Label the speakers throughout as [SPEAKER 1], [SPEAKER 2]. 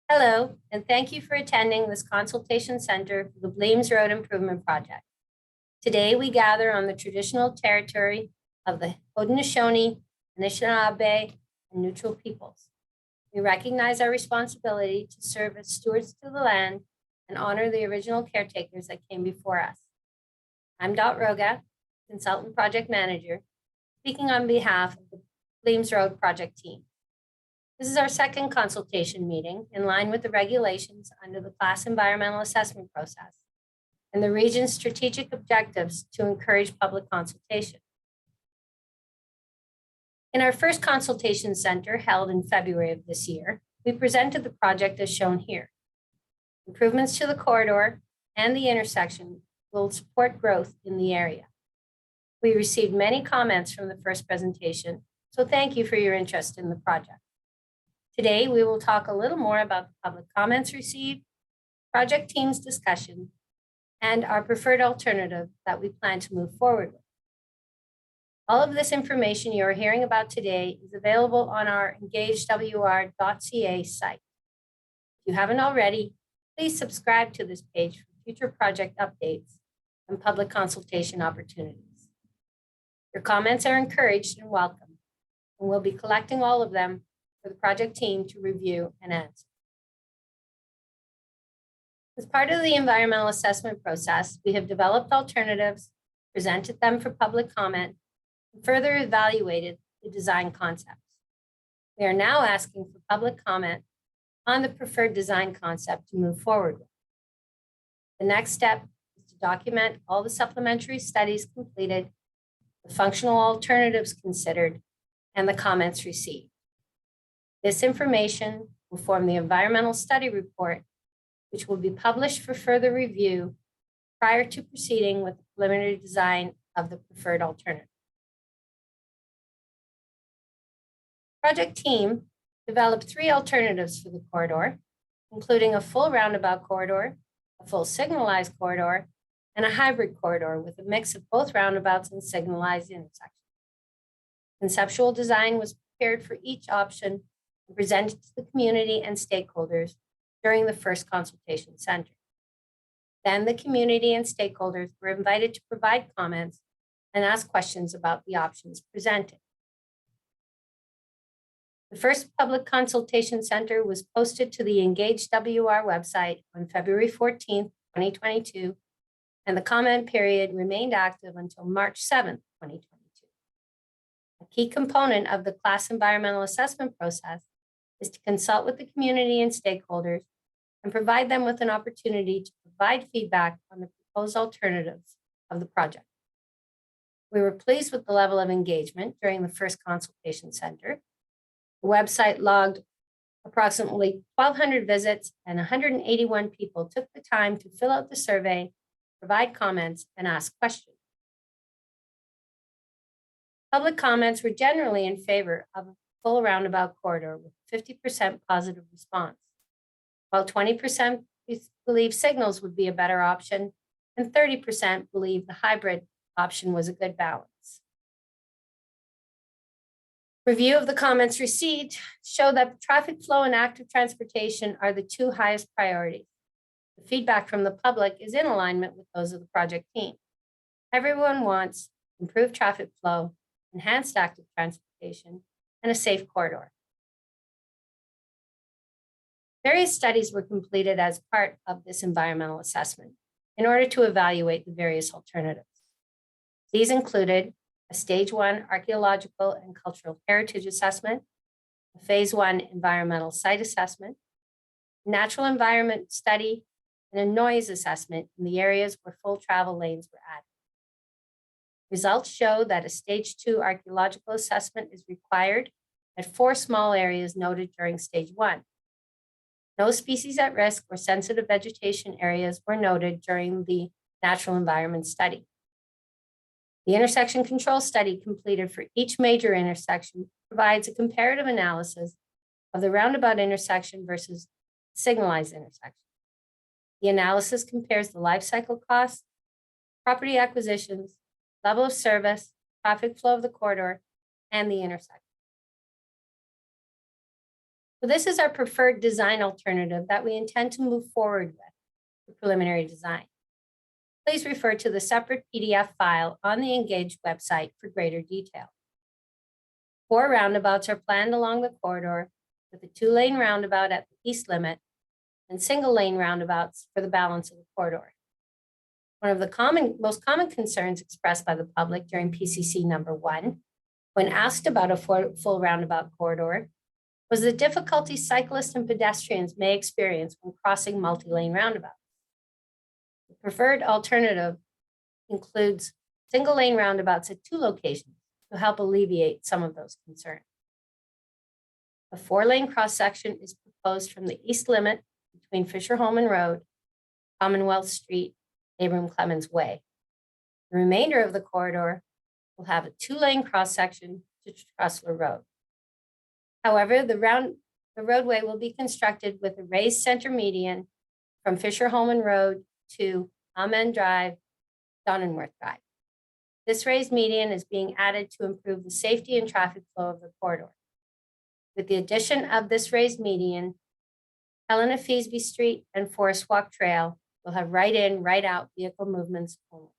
[SPEAKER 1] Hello, and thank you for attending this consultation center for the Bleams Road Improvement Project. Today, we gather on the traditional territory of the Haudenosaunee, Anishinaabe, and Neutral peoples. We recognize our responsibility to serve as stewards to the land and honor the original caretakers that came before us. I'm Dot Roga, Consultant Project Manager, speaking on behalf of the Bleams Road project team. This is our second consultation meeting in line with the regulations under the class environmental assessment process and the region's strategic objectives to encourage public consultation. In our first consultation center held in February of this year, we presented the project as shown here. Improvements to the corridor and the intersection will support growth in the area. We received many comments from the first presentation, so thank you for your interest in the project. Today, we will talk a little more about the public comments received, project team's discussion, and our preferred alternative that we plan to move forward with. All of this information you are hearing about today is available on our engagedwr.ca site. If you haven't already, please subscribe to this page for future project updates and public consultation opportunities. Your comments are encouraged and welcome, and we'll be collecting all of them for the project team to review and answer. As part of the environmental assessment process, we have developed alternatives, presented them for public comment, and further evaluated the design concepts. We are now asking for public comment on the preferred design concept to move forward with. The next step is to document all the supplementary studies completed, the functional alternatives considered, and the comments received. This information will form the environmental study report, which will be published for further review prior to proceeding with the preliminary design of the preferred alternative. Project team developed 3 alternatives for the corridor, including a full roundabout corridor, a full signalized corridor, and a hybrid corridor with a mix of both roundabouts and signalized intersections. Conceptual design was prepared for each option and presented to the community and stakeholders during the first consultation center. Then the community and stakeholders were invited to provide comments and ask questions about the options presented. The first public consultation center was posted to the Engaged WR website on February 14th, 2022, and the comment period remained active until March 7th, 2022. A key component of the class environmental assessment process is to consult with the community and stakeholders and provide them with an opportunity to provide feedback on the proposed alternatives of the project. We were pleased with the level of engagement during the first consultation center. The website logged approximately 1,200 visits and 181 people took the time to fill out the survey, provide comments, and ask questions. Public comments were generally in favor of a full roundabout corridor with 50% positive response, while 20% believe signals would be a better option and 30% believe the hybrid option was a good balance. Review of the comments received show that traffic flow and active transportation are the 2 highest priorities. The feedback from the public is in alignment with those of the project team. Everyone wants improved traffic flow, enhanced active transportation, and a safe corridor. Various studies were completed as part of this environmental assessment in order to evaluate the various alternatives. These included a Stage 1 archaeological and cultural heritage assessment, a Phase 1 environmental site assessment, a natural environment study, and a noise assessment in the areas where full travel lanes were added. Results show that a Stage 2 archaeological assessment is required at 4 small areas noted during Stage 1. No species at risk or sensitive vegetation areas were noted during the natural environment study. The intersection control study completed for each major intersection provides a comparative analysis of the roundabout intersection versus signalized intersection. The analysis compares the life cycle costs, property acquisitions, level of service, traffic flow of the corridor, and the intersection. So this is our preferred design alternative that we intend to move forward with for preliminary design. Please refer to the separate PDF file on the Engage website for greater detail. 4 roundabouts are planned along the corridor, with a 2-lane roundabout at the east limit and single-lane roundabouts for the balance of the corridor. One of the most common concerns expressed by the public during PCC number 1, when asked about a full roundabout corridor, was the difficulty cyclists and pedestrians may experience when crossing multi-lane roundabouts. The preferred alternative includes single-lane roundabouts at 2 locations to help alleviate some of those concerns. A 4-lane cross-section is proposed from the east limit between Fischer-Hallman Road, Commonwealth Street, Abram Clemens Way. The remainder of the corridor will have a 2-lane cross-section to Trussler Road. However, the roadway will be constructed with a raised center median from Fischer-Hallman Road to Amen Drive, Donenworth Drive. This raised median is being added to improve the safety and traffic flow of the corridor. With the addition of this raised median, Helena Feasby Street and Forest Walk Trail will have right-in, right-out vehicle movements only.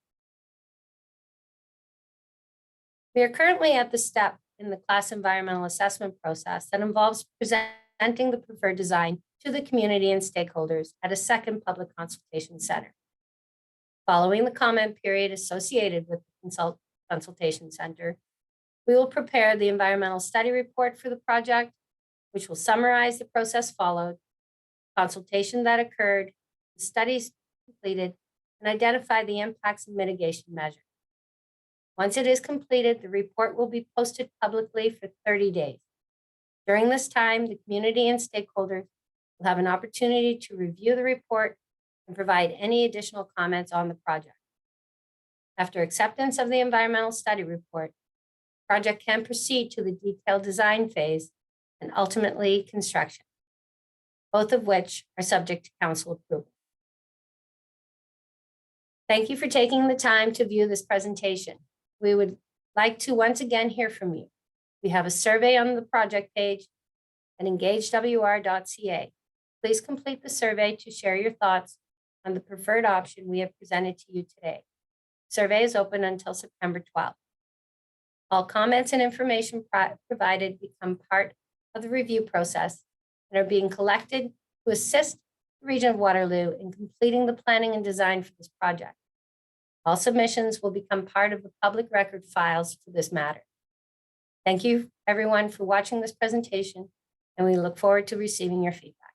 [SPEAKER 1] We are currently at the step in the class environmental assessment process that involves presenting the preferred design to the community and stakeholders at a second public consultation center. Following the comment period associated with the consultation center, we will prepare the environmental study report for the project, which will summarize the process followed, consultation that occurred, the studies completed, and identify the impacts and mitigation measures. Once it is completed, the report will be posted publicly for 30 days. During this time, the community and stakeholders will have an opportunity to review the report and provide any additional comments on the project. After acceptance of the environmental study report, the project can proceed to the detailed design phase and ultimately construction, both of which are subject to council approval. Thank you for taking the time to view this presentation. We would like to once again hear from you. We have a survey on the project page at engagewr.ca. Please complete the survey to share your thoughts on the preferred option we have presented to you today. The survey is open until September 12th. All comments and information provided become part of the review process and are being collected to assist the Region of Waterloo in completing the planning and design for this project. All submissions will become part of the public record files for this matter. Thank you, everyone, for watching this presentation, and we look forward to receiving your feedback.